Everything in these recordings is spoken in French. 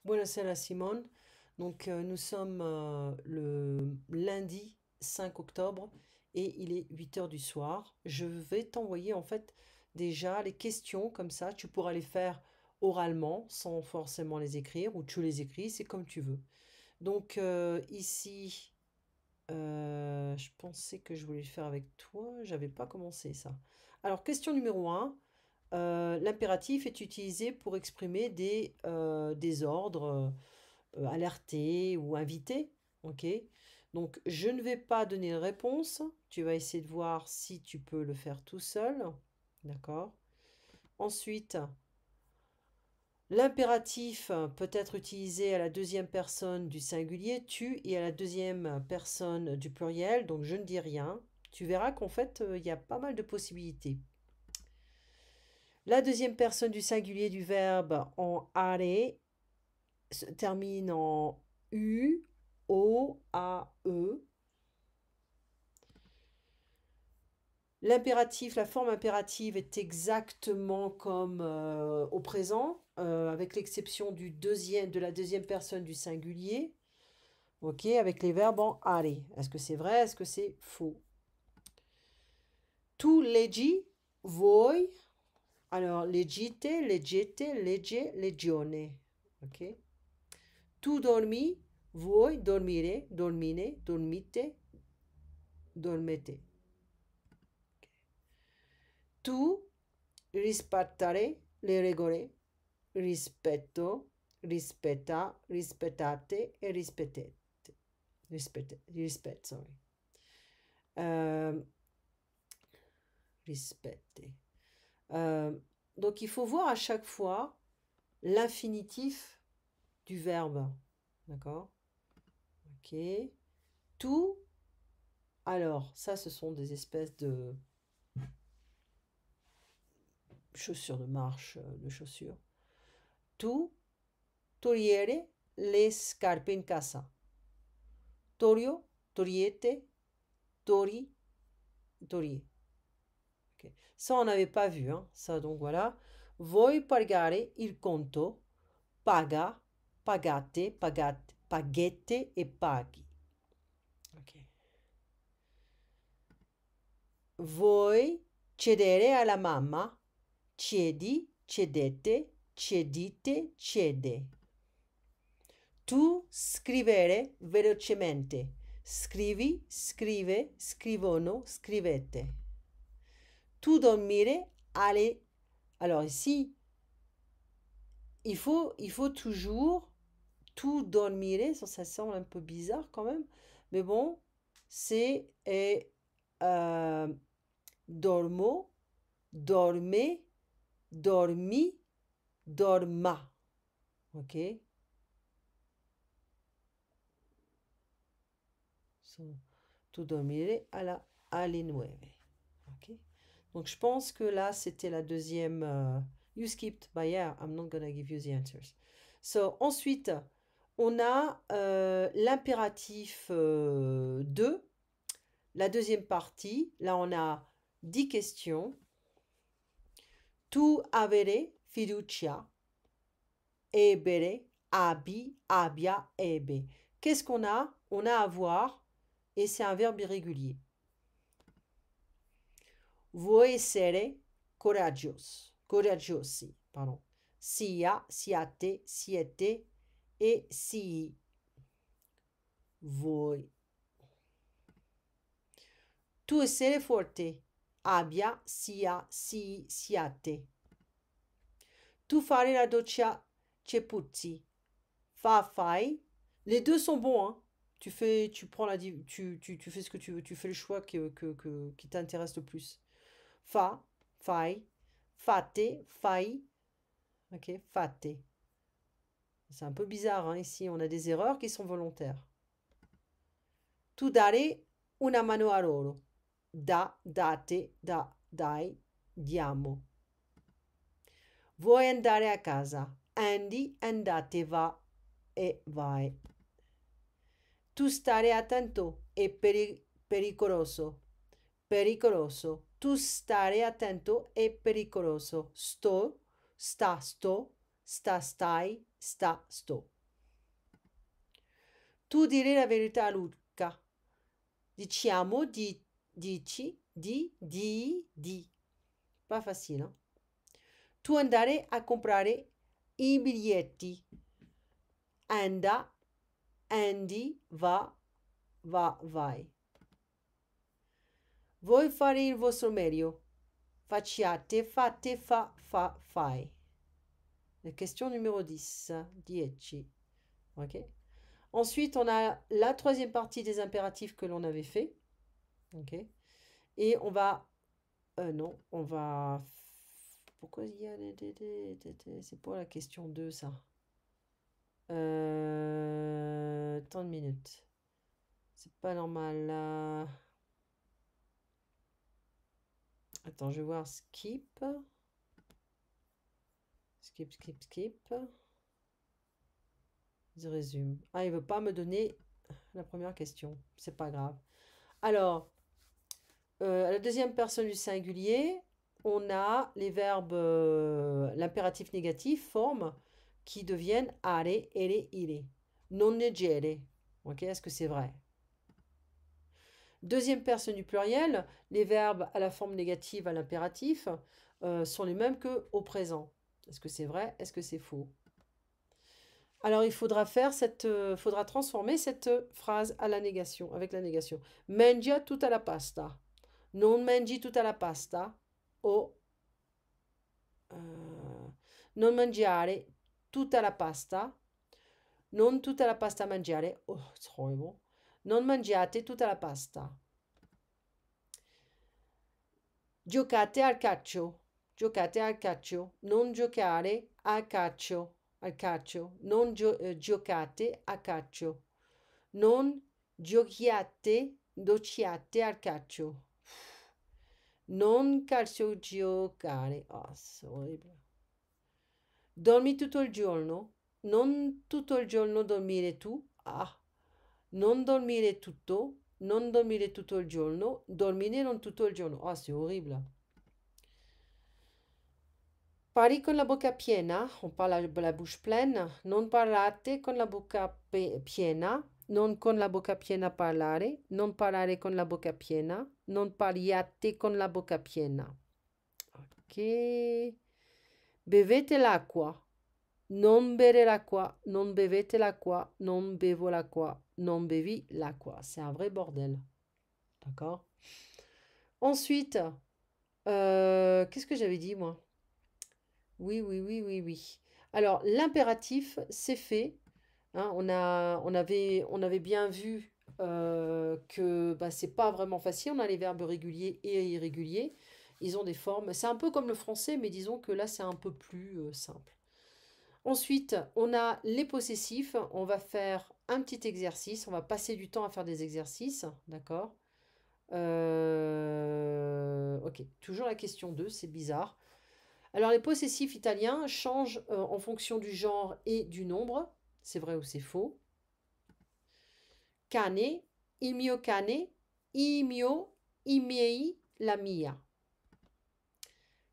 Buonasera Simone. Donc nous sommes le lundi 5 octobre et il est 8 heures du soir. Je vais t'envoyer en fait déjà les questions comme ça. Tu pourras les faire oralement sans forcément les écrire ou tu les écris, c'est comme tu veux. Donc ici, je pensais que je voulais le faire avec toi. J'avais pas commencé ça. Alors question numéro un. L'impératif est utilisé pour exprimer des ordres alerter ou inviter. Ok? Donc, je ne vais pas donner de réponse. Tu vas essayer de voir si tu peux le faire tout seul. D'accord? Ensuite, l'impératif peut être utilisé à la deuxième personne du singulier, tu, et à la deuxième personne du pluriel. Donc, je ne dis rien. Tu verras qu'en fait, il y a pas mal de possibilités. La deuxième personne du singulier du verbe en are se termine en U, O, A, E. L'impératif, la forme impérative est exactement comme au présent, avec l'exception de la deuxième personne du singulier, ok, avec les verbes en are. Est-ce que c'est vrai? Est-ce que c'est faux? Tu leggi, voi, alors leggite, leggete, legge, legione, ok. Tu dormi, voi dormire, dormine, dormite, dormete. Tu rispettare le regole, rispetto, rispetta, rispettate e rispettate. Rispetto, sorry. Euh, Rispette. Donc il faut voir à chaque fois l'infinitif du verbe. D'accord? Ok. Tout. Alors, ça, ce sont des espèces de chaussures de marche, de chaussures. Tu togliere le scarpe in casa. Torio, toriete, tori, tori. Ok. Ça, on n'avait pas vu, hein. Ça, donc voilà. Voi pagare il conto, paga, pagate, pagate, paghette et paghi. Ok. Voi cedere alla mamma, cedi, cedete, cedite, cede. Tu scrivere velocemente, scrivi, scrive, scrivono, scrivete. Tu dormire alle... Alors ici, il faut toujours tout dormire, ça semble un peu bizarre quand même, mais bon, c'est euh, dormo, dorme, dormi, dorma. Ok? So, tu dormire alle 9. Ok? Donc je pense que là, c'était la deuxième. You skipped, but yeah, I'm not gonna give you the answers. So, ensuite, on a l'impératif 2, la deuxième partie. Là, on a 10 questions. Tu avere fiducia, ebere, abi, abbia, ebe. Qu'est-ce qu'on a? On a avoir et c'est un verbe irrégulier. Vuoi essere coraggiosi, pardon. Sia, siate, siete e sii. Voi. Tu essere forte, abbia, sia, sii, siate. Tu fare la doccia, che puzzi. Fa, fai. Les deux sont bons, hein. Tu prends tu fais ce que tu veux, tu fais le choix qui t'intéresse le plus. Fa, fai, fate, fai. Ok, fate. C'est un peu bizarre, hein, ici, on a des erreurs qui sont volontaires. Tu dare una mano a loro. Da, date, da, dai, diamo. Vuoi andare a casa? Andi, andate, va e vai. Tu stare attento, è pericoloso. Pericoloso. Tu stare attento, è pericoloso. Sto, sta, sto, sta, stai, sta, sto. Tu dire la verità a Luca. Diciamo, dici, di. Pas facile, hein? Tu andare a comprare i biglietti. Anda, Andy, vai. Voi fare il vostro meglio. Facciate, fate, fai. La question numéro 10. 10. Ok. Ensuite, on a la troisième partie des impératifs que l'on avait fait. Ok. Et on va... non, on va... Pourquoi il y a... C'est pas la question 2, ça. Tant de minutes. C'est pas normal. Attends, je vais voir. Skip. Skip. Je résume. Ah, il veut pas me donner la première question. C'est pas grave. Alors, à la deuxième personne du singulier, on a les verbes, l'impératif négatif, forme, qui deviennent are, ere, ire. Non leggere. Ok, est-ce que c'est vrai? Deuxième personne du pluriel, les verbes à la forme négative à l'impératif sont les mêmes qu'au présent. Est-ce que c'est vrai? Est-ce que c'est faux? Alors il faudra faudra transformer cette phrase à la négation, avec la négation. Mangia tutta la pasta. Non mangi tutta la pasta. O non mangiare tutta la pasta. Non tutta la pasta mangiare. Oh, it's horrible. Non mangiate tutta la pasta. Giocate al calcio. Giocate al calcio. Non giocare a calcio. Al calcio. Non giocate a calcio. Non giochiate al calcio. Non calcio giocare. Oh, c'est horrible. Dormi tutto il giorno. Non tutto il giorno dormire tu. Ah. Non dormire tutto. Non dormire tutto il giorno. Dormire non tutto il giorno. Ah, c'est horrible. Parli con la bocca piena. On parle la bouche pleine. Non parlate con la bocca piena. Non con la bocca piena parlare. Non parlare con la bocca piena. Non parliate con la bocca piena. Ok. Bevete l'acqua. Non bere l'acqua. Non bevete l'acqua. Non bevo l'acqua. Non bevi l'acqua. C'est un vrai bordel. D'accord? Ensuite, qu'est-ce que j'avais dit, moi? Oui. Alors, l'impératif, c'est fait. Hein, on avait bien vu que bah, c'est pas vraiment facile. On a les verbes réguliers et irréguliers. Ils ont des formes. C'est un peu comme le français, mais disons que là, c'est un peu plus simple. Ensuite, on a les possessifs. On va faire un petit exercice. On va passer du temps à faire des exercices. D'accord? Ok, toujours la question 2, c'est bizarre. Alors, les possessifs italiens changent en fonction du genre et du nombre. C'est vrai ou c'est faux? Cane, il mio cane, i mio, i miei, la mia.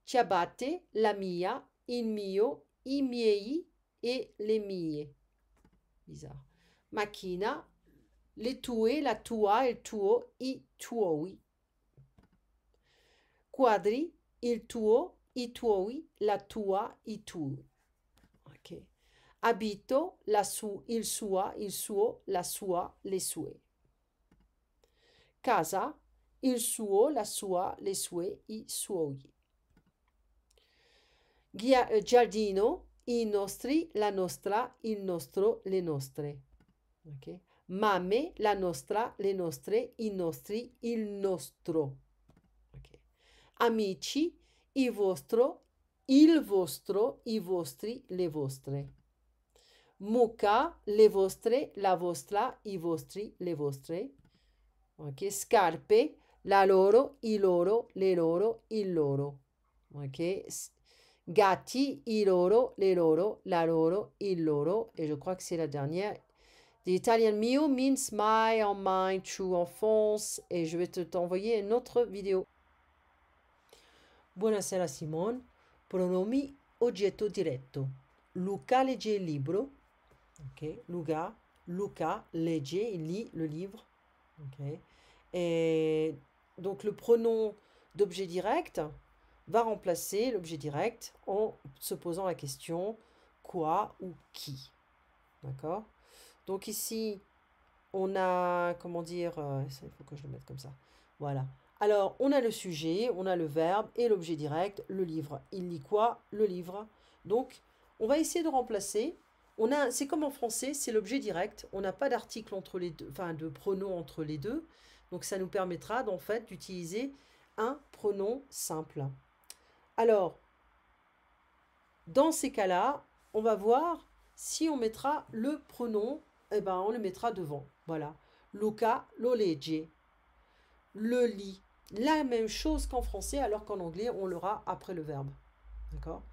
Ciabatte, la mia, il mio, i miei e le mie. Bizarre. Macchina, le tue, la tua, il tuo, i tuoi. Quadri, il tuo, i tuoi, la tua, i tuoi. Ok. Abito, il sua, il suo, la sua, le sue. Casa, il suo, la sua, le sue, i suoi. Giardino, i nostri, la nostra, il nostro, le nostre. Ok. Mamme, la nostra, le nostre, i nostri, il nostro. Ok. Amici, il vostro, i vostri, le vostre. Mucca, le vostre, la vostra, i vostri, le vostre. Ok. Scarpe, la loro, i loro, le loro, il loro. Ok. Gatti, i loro, le loro, la loro, il loro. Et je crois que c'est la dernière. The Italian mio means my or mine, true en France. Et je vais t'envoyer une autre vidéo. Buonasera Simone. Pronomi oggetto diretto. Luca legge il libro. Ok. Luca Luca legge, il lit le livre. Ok. Et donc le pronom d'objet direct va remplacer l'objet direct en se posant la question quoi ou qui. D'accord? Donc ici, on a, comment dire, il faut que je le mette comme ça. Voilà. Alors, on a le sujet, on a le verbe et l'objet direct, le livre. Il lit quoi? Le livre. Donc, on va essayer de remplacer. C'est comme en français, c'est l'objet direct. On n'a pas d'article entre les deux, enfin de pronom entre les deux. Donc, ça nous permettra en fait d'utiliser un pronom simple. Alors, dans ces cas-là, on va voir si on mettra le pronom, eh ben, on le mettra devant. Voilà. Luca lo legge. Le lit. La même chose qu'en français, alors qu'en anglais, on l'aura après le verbe. D'accord?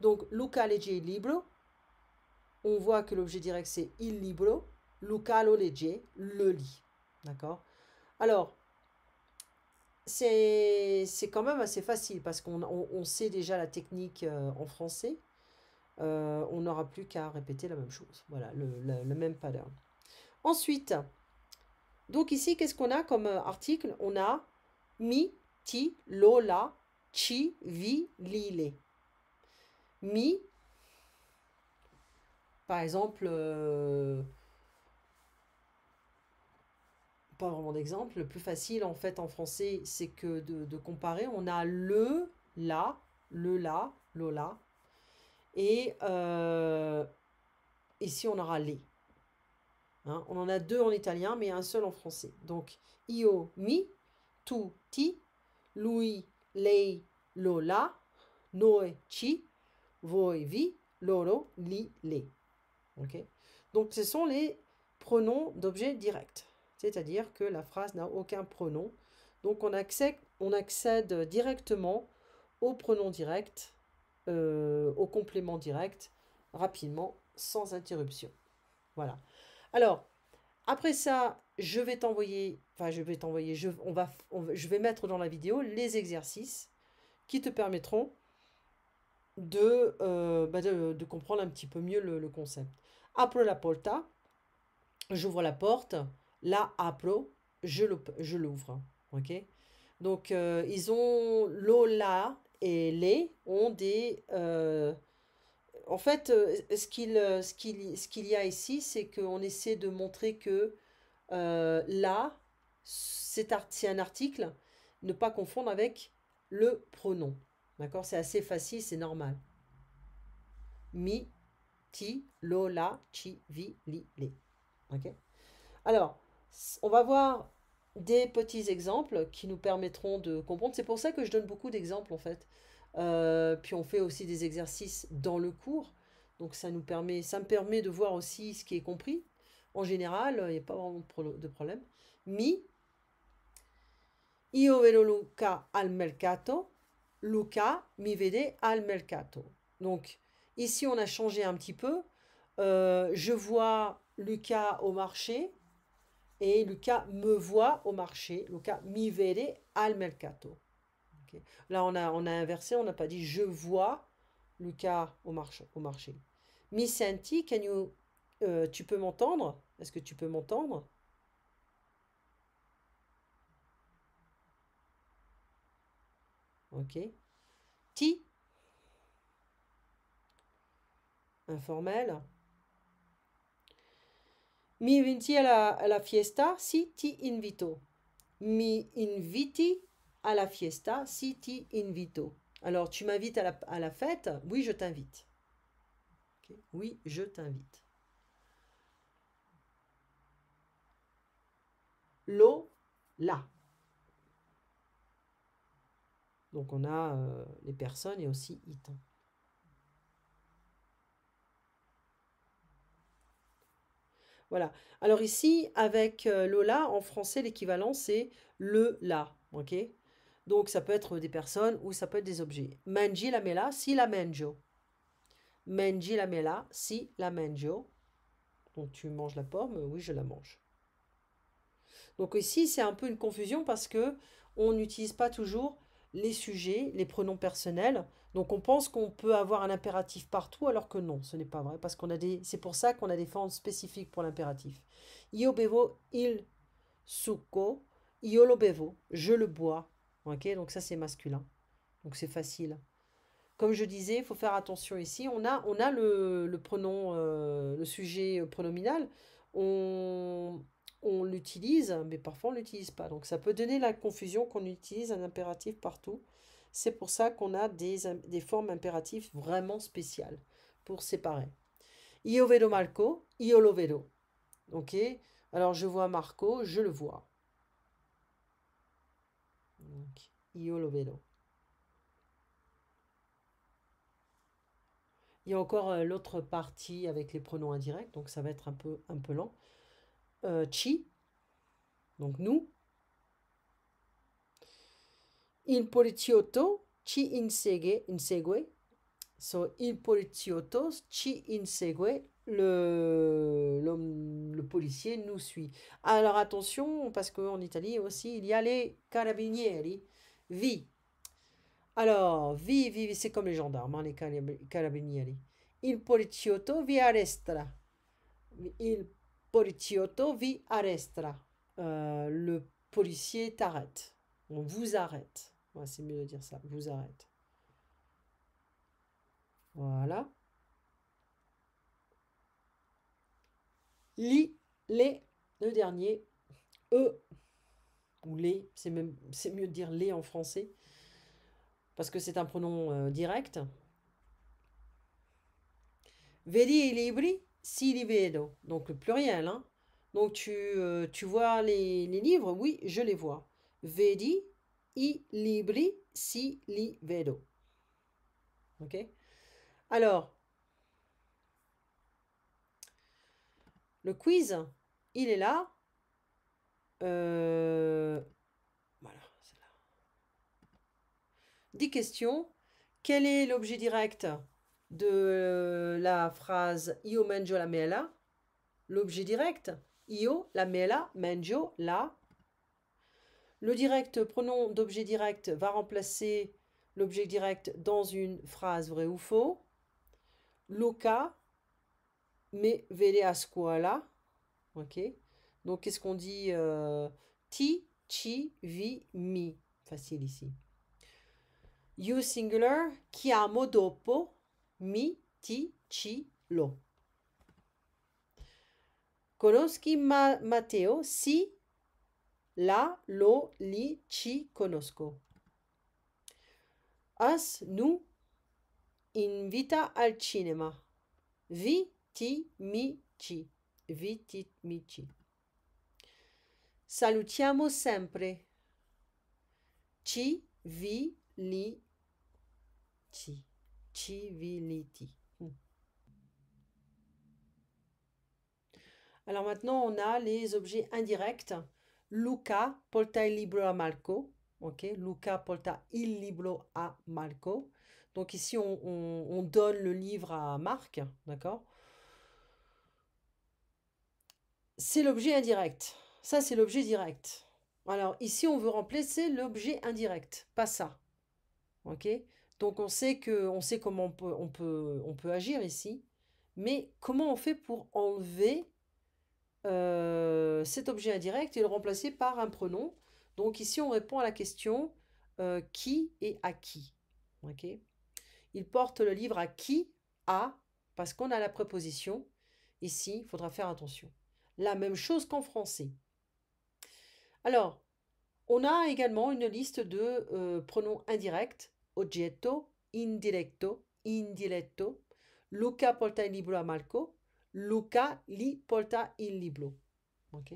Donc, Luca legge il libro. On voit que l'objet direct, c'est il libro. Luca lo legge, le lit. D'accord? Alors, c'est quand même assez facile parce qu'on sait déjà la technique en français. On n'aura plus qu'à répéter la même chose. Voilà, le même pattern. Ensuite, donc ici, qu'est-ce qu'on a comme article? On a mi, ti, lo, la, ci, vi, li, le. Mi, par exemple, pas vraiment d'exemple. Le plus facile, en fait, en français, c'est que de comparer. On a le, la, lola. Et ici, on aura les. Hein, on en a deux en italien, mais un seul en français. Donc, io, mi, tu, ti, lui, lei, lola, noi, ci, voi, vi, loro, li, le. Okay. Donc, ce sont les pronoms d'objet direct. C'est-à-dire que la phrase n'a aucun pronom. Donc, on accède directement au pronom direct, au complément direct, rapidement, sans interruption. Voilà. Alors, après ça, je vais mettre dans la vidéo les exercices qui te permettront de comprendre un petit peu mieux le concept. Apro la porta, j'ouvre la porte. La apro, je l'ouvre. Ok? Donc, ils ont Lola et les ont des... en fait, ce qu'il y a ici, c'est qu'on essaie de montrer que là, c'est un article, ne pas confondre avec le pronom. D'accord? C'est assez facile, c'est normal. Mi, ti, lo, la, ci, vi, li, le. Ok? Alors, on va voir des petits exemples qui nous permettront de comprendre. C'est pour ça que je donne beaucoup d'exemples en fait. Puis on fait aussi des exercices dans le cours. Donc ça me permet de voir aussi ce qui est compris. En général, il n'y a pas vraiment de problème. Mi, io vedo Luca al mercato. Luca mi vede al mercato. Donc ici on a changé un petit peu. Je vois Luca au marché. Et Luca me voit au marché. Luca mi vede al mercato. Okay. Là, on a inversé. On n'a pas dit je vois Luca au marché. Mi senti, tu peux m'entendre? Est-ce que tu peux m'entendre? Ok. Ti, informel. Mi inviti alla fiesta? Si ti invito. Mi inviti alla fiesta? Si ti invito. Alors, tu m'invites à la fête? Oui, je t'invite. Okay. Oui, je t'invite. Lo, la. Donc, on a les personnes et aussi it. Voilà. Alors ici, avec Lola, en français, l'équivalent, c'est le la. Ok? Donc, ça peut être des personnes ou ça peut être des objets. Mangi la mela, si la mangio. Mangi la mela, si la mangio. Donc, tu manges la pomme, oui, je la mange. Donc ici, c'est un peu une confusion parce que on n'utilise pas toujours les sujets, les pronoms personnels Donc on pense qu'on peut avoir un impératif partout alors que non, ce n'est pas vrai parce qu'on a des c'est pour ça qu'on a des formes spécifiques pour l'impératif. Io bevo il succo, io lo bevo, je le bois. OK? Donc ça c'est masculin. Donc c'est facile. Comme je disais, il faut faire attention ici. On a le pronom, le sujet pronominal. On, on l'utilise, mais parfois on ne l'utilise pas. Donc ça peut donner la confusion qu'on utilise un impératif partout. C'est pour ça qu'on a des formes impératives vraiment spéciales pour séparer. Io vedo Marco, io lo vedo. Ok? Alors je vois Marco, je le vois. Donc, io lo vedo. Il y a encore l'autre partie avec les pronoms indirects, donc ça va être un peu lent. Ci, donc nous. Il poliziotto ci insegue. So, il poliziotto ci insegue. Le policier nous suit. Alors attention, parce qu'en Italie aussi, il y a les carabinieri. Vi. Alors, vi, c'est comme les gendarmes, hein, les carabinieri. Il poliziotto vi arresta. Il poliziotto vi arresta. Le policier t'arrête. On vous arrête. Ouais, c'est mieux de dire ça. Vous arrête. Voilà. Li, les, le dernier. E ou les. C'est mieux de dire les en français. Parce que c'est un pronom direct. Vedi i libri? Si li vedo. Donc le pluriel. Hein. Donc tu vois les livres? Oui, je les vois. Vedi i libri? Si li vedo. Ok? Alors, le quiz, il est là. Voilà, c'est là. 10 questions. Quel est l'objet direct de la phrase Io mangio la mela? L'objet direct. Io, la mela, mangio, la. Le direct, pronom d'objet direct, va remplacer l'objet direct dans une phrase vrai ou faux. Luca me vede a scuola. Ok. Donc, qu'est-ce qu'on dit ti, ci, vi, mi. Facile ici. You singular, chiamo dopo, mi, ti, ci, lo. Conosci Matteo? Si, la, lo, li, ci, conosco. Us, nous, invita al cinema. Vi, ti, mi, ci. Vi, ti, mi, ci. Salutiamo sempre. Ci, vi, li, ci. Civility. Alors maintenant, on a les objets indirects. Luca porta il libro a Marco. Ok, Luca porta il libro a Marco. Donc ici, on donne le livre à Marc. D'accord? C'est l'objet indirect. Ça, c'est l'objet direct. Alors ici, on veut remplacer l'objet indirect, pas ça. Ok? Donc on sait comment on peut agir ici. Mais comment on fait pour enlever cet objet indirect et le remplacer par un pronom? Donc ici, on répond à la question qui et à qui. Ok? Il porte le livre à qui? À, parce qu'on a la préposition. Ici, il faudra faire attention. La même chose qu'en français. Alors, on a également une liste de pronoms indirects. Oggetto, indiretto, indiretto. Luca porta il libro a Marco. Luca li porta il libro. Ok.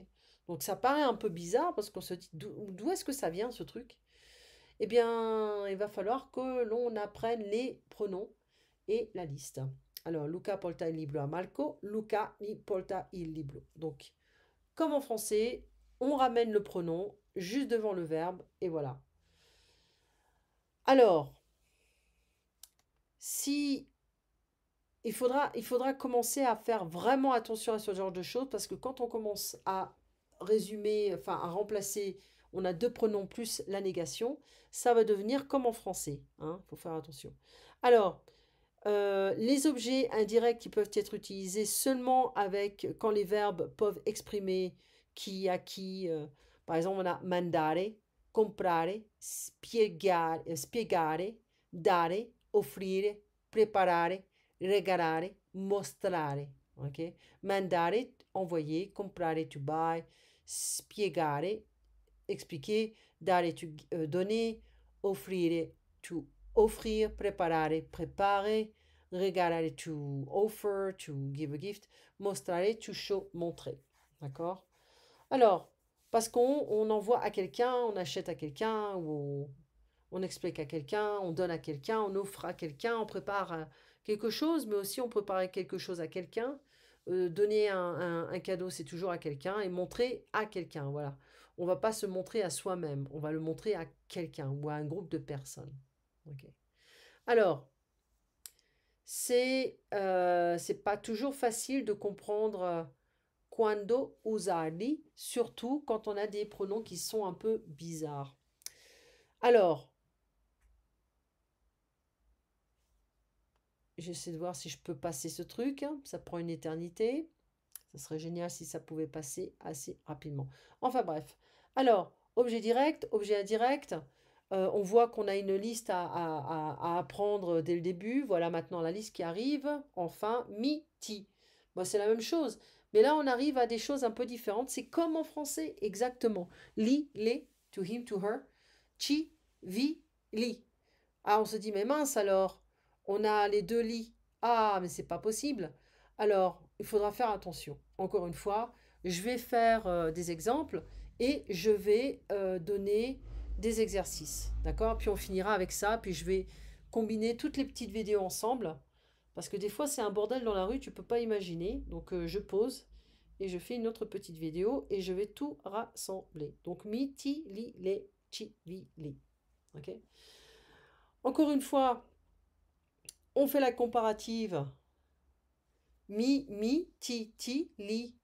Donc ça paraît un peu bizarre parce qu'on se dit d'où est-ce que ça vient ce truc? Eh bien, il va falloir que l'on apprenne les pronoms et la liste. Alors, Luca porta il libro a Marco, Luca li porta il libro. Donc, comme en français, on ramène le pronom juste devant le verbe et voilà. Alors, si il faudra commencer à faire vraiment attention à ce genre de choses parce que quand on commence à résumer, enfin à remplacer, on a deux pronoms plus la négation, ça va devenir comme en français. Hein, faut faire attention. Alors, les objets indirects qui peuvent être utilisés seulement avec quand les verbes peuvent exprimer qui à qui. Par exemple, on a mandare, comprare, spiegare, dare, offrire, preparare, regalare, mostrare. Ok? Mandare, envoyer, comprare, to buy, spiegare, expliquer, dare, to donner, offrire, to offrir, preparare, préparer, regalare, to offer, to give a gift, mostrare, to show, montrer. D'accord? Alors, parce qu'on envoie à quelqu'un, on achète à quelqu'un, ou on explique à quelqu'un, on donne à quelqu'un, on offre à quelqu'un, on prépare quelque chose, mais aussi on prépare quelque chose à quelqu'un. Donner un cadeau, c'est toujours à quelqu'un, et montrer à quelqu'un, voilà. On va pas se montrer à soi-même, on va le montrer à quelqu'un ou à un groupe de personnes. Ok. Alors, c'est pas toujours facile de comprendre quando usarli, surtout quand on a des pronoms qui sont un peu bizarres. Alors, j'essaie de voir si je peux passer ce truc. Ça prend une éternité. Ça serait génial si ça pouvait passer assez rapidement. Enfin bref. Alors, objet direct, objet indirect. On voit qu'on a une liste à apprendre dès le début. Voilà maintenant la liste qui arrive. Enfin, mi-ti. Bon, c'est la même chose. Mais là, on arrive à des choses un peu différentes. C'est comme en français, exactement. Li, les, to him, to her. Chi, vi, li. Ah, on se dit, mais mince alors, on a les deux lits. Ah, mais c'est pas possible. Alors, il faudra faire attention. Encore une fois, je vais faire des exemples et je vais donner des exercices. D'accord? Puis on finira avec ça. Puis je vais combiner toutes les petites vidéos ensemble. Parce que des fois, c'est un bordel dans la rue, tu peux pas imaginer. Donc, je pose et je fais une autre petite vidéo et je vais tout rassembler. Donc, mi, ti, li, les, chi, vi, li. Ok? Encore une fois, on fait la comparative. Ti, ti, li,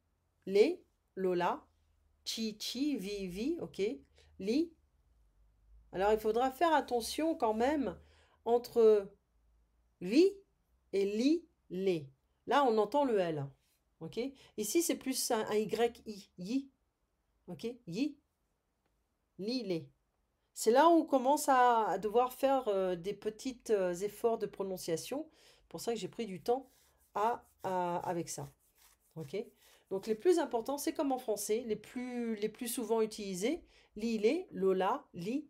les, lola, chi, vi, ok, li. Alors, il faudra faire attention quand même entre vi et li, les. Là, on entend le L. Ok. Ici, c'est plus un Y, yi. Ok. Yi, li, les. C'est là où on commence à devoir faire des petits efforts de prononciation. C'est pour ça que j'ai pris du temps avec ça. Ok. Donc les plus importants, c'est comme en français, les plus souvent utilisés, li, les, lola, li,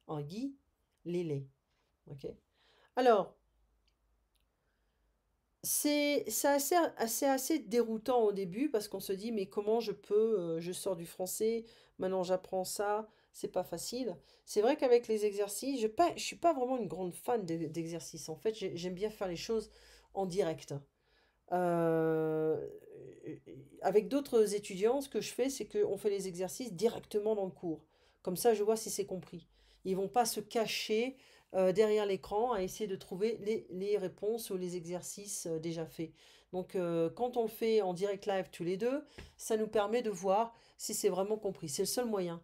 en yi, li, les. Ok. Alors, c'est assez déroutant au début parce qu'on se dit, mais comment je peux, je sors du français, maintenant j'apprends ça, c'est pas facile. C'est vrai qu'avec les exercices, je suis pas vraiment une grande fan d'exercices. En fait, j'aime bien faire les choses en direct. Euh, Avec d'autres étudiants, ce que je fais, c'est qu'on fait les exercices directement dans le cours. Comme ça, je vois si c'est compris. Ils vont pas se cacher derrière l'écran à essayer de trouver les réponses ou les exercices déjà faits. Donc, quand on le fait en direct live tous les deux, ça nous permet de voir si c'est vraiment compris. C'est le seul moyen.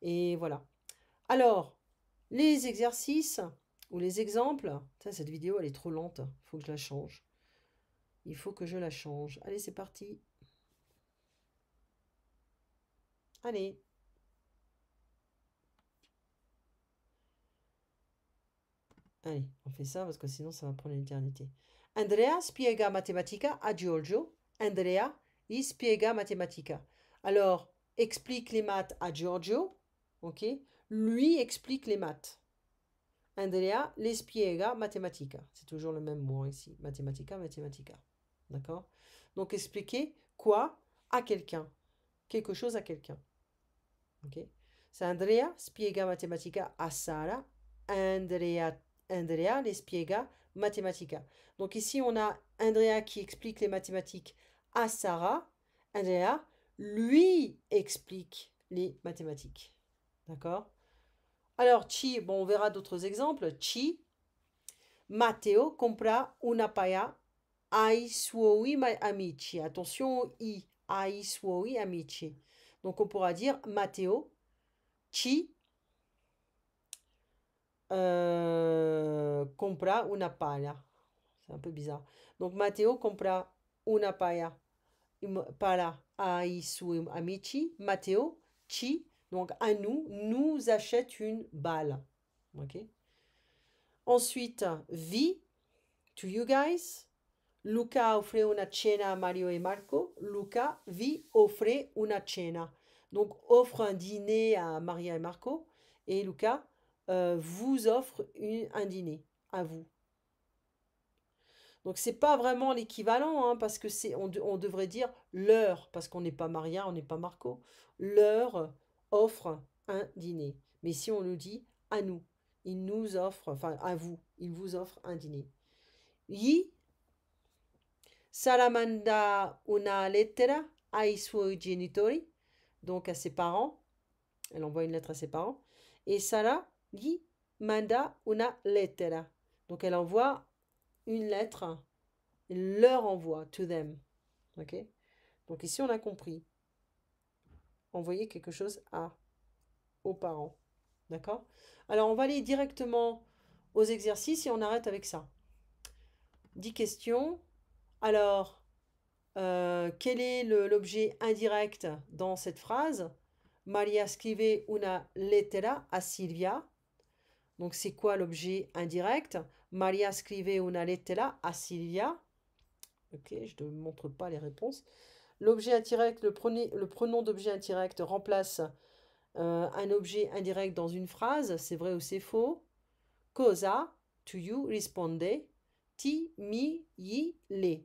Et voilà. Alors, les exercices ou les exemples. Cette vidéo, elle est trop lente. Il faut que je la change. Il faut que je la change. Allez, c'est parti. Allez. Allez, on fait ça parce que sinon ça va prendre une éternité. Andrea spiega matematica a Giorgio. Andrea gli spiega matematica. Alors, explique les maths à Giorgio. Ok. Lui explique les maths. Andrea le spiega matematica. C'est toujours le même mot ici. Matematica, matematica. D'accord? Donc, expliquer quoi à quelqu'un. Quelque chose à quelqu'un. Ok? C'est Andrea spiega matematica a Sara. Andrea le spiega matematica. Donc ici, on a Andrea qui explique les mathématiques à Sarah. Andrea lui explique les mathématiques. D'accord? Alors, Chi, bon, on verra d'autres exemples. Chi, Matteo compra una paia ai suoi amici. Attention, i, ai suoi amici. Donc, on pourra dire Matteo Ci compra una pala. C'est un peu bizarre. Donc Matteo compra una pala ai suoi amici. Matteo ci, donc à nous achète une balle. Ok. Ensuite, vi, to you guys. Luca offre una cena a Mario et Marco. Luca vi offre una cena. Donc offre un dîner à Maria et Marco. Et Luca vous offre un dîner à vous. Donc c'est pas vraiment l'équivalent, hein, parce que on devrait dire leur, parce qu'on n'est pas Maria, on n'est pas Marco. Leur offre un dîner. Mais si on le dit à nous, il nous offre, enfin à vous, il vous offre un dîner. Gli Sara manda una lettera ai suoi genitori, donc à ses parents. Elle envoie une lettre à ses parents. Et Sara gli manda una lettera. Donc elle envoie une lettre, elle leur envoie, to them. Ok. Donc ici on a compris. Envoyer quelque chose aux parents. D'accord. Alors on va aller directement aux exercices et on arrête avec ça. 10 questions. Alors, quel est l'objet indirect dans cette phrase? Maria scrive una lettera a Silvia. Donc, c'est quoi l'objet indirect? Maria scrive una lettera a Silvia. Ok, je ne montre pas les réponses. L'objet indirect, le pronom d'objet indirect remplace un objet indirect dans une phrase. C'est vrai ou c'est faux? Cosa, to you, risponde. Ti, mi, gli, le.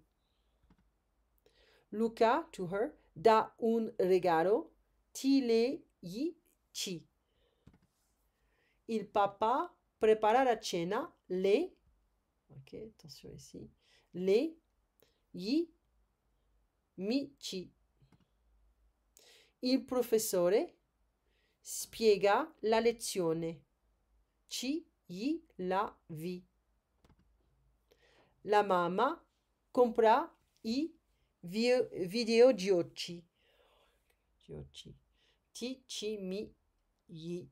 Luca, to her, da un regalo, ti le gli ci. Il papa prépara la cena, le, ok, attention ici, le gli mi ci. Il professore spiega la lezione, ci gli la vi. La mamma compra i videogiochi. Ti, ci, mi, gli.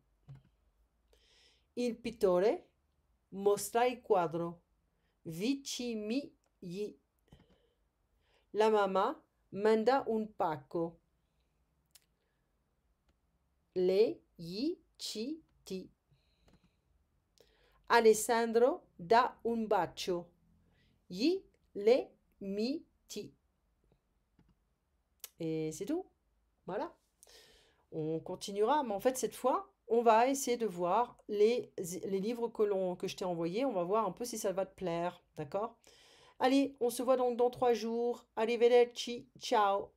Il pittore mostra il quadro. Vi, ci, mi, gli. La mamma manda un pacco. Le, gli, ci, ti. Alessandro dà un bacio. Gli, le, mi, ti. Et c'est tout. Voilà. On continuera, mais en fait, cette fois, on va essayer de voir les livres que je t'ai envoyés. On va voir un peu si ça va te plaire. D'accord? Allez, on se voit donc dans 3 jours. Arrivederci. Ciao.